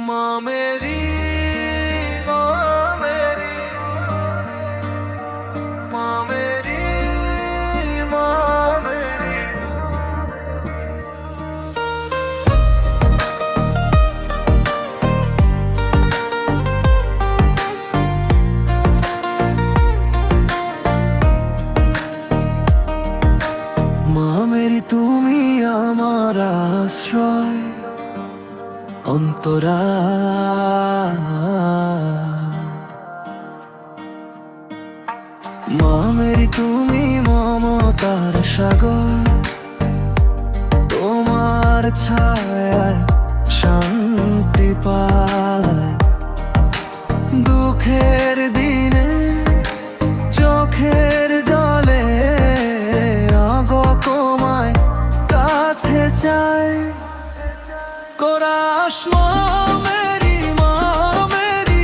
माँ मेरी, माँ मेरी, माँ मेरी, माँ मेरी। মা মেরি তুমি আমার আশ্রয় অন্তরা, মা মেরি তুমি মমতার সাগর, তোমার ছায়ায় শান্তি পায়। দুঃখের দিনে চোখের জলে আগো তোমায় কাছে চাই। কোরাস মা মেরি, মা মেরি,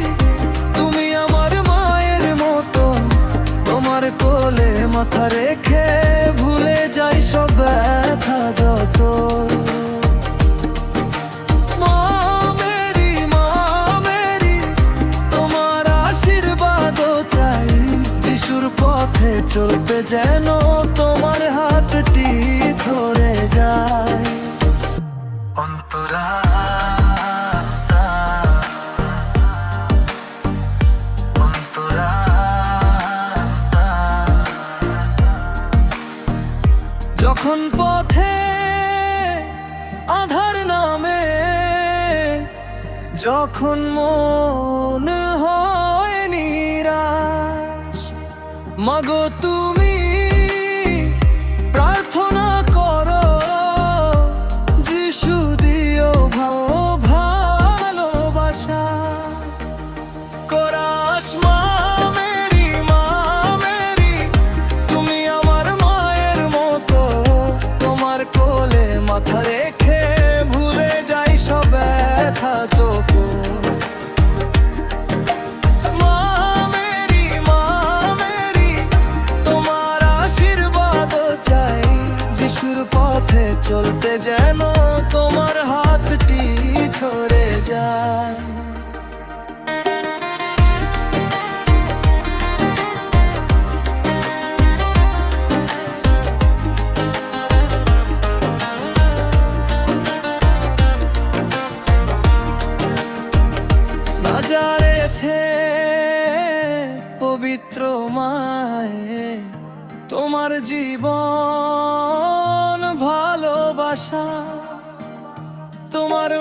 তুমি আমার মায়ের মতো। তোমার কোলে মাথা রেখে ভুলে যাই সব ব্যথা যত। মা মেরি, মা মেরি, তোমার আশীর্বাদও চাই। যিশুর পথে চলতে যেন তোমার হাতটি ধরে যায়। অন্তরা, অন্তরা, যখন পথে আধার নামে, যখন মন হয় নিরাশ, মাগো তুমি প্রার্থনা করো, যিশু দিও ভালোবাসা। কোরাস মা মেরি, মা মেরি, তুমি আমার মায়ের মতো। তোমার কোলে মাথা রেখে ভুলে যাই সব ব্যথা তবু। মা মেরি, মা মেরি, তোমার আশীর্বাদ চাই। যিশুর পথে চলতে যেন তোমার হাতটি ধরে যায়। নাজারেথে পবিত্র মায়ে, তোমার জীবন ভালোবাসা, তোমার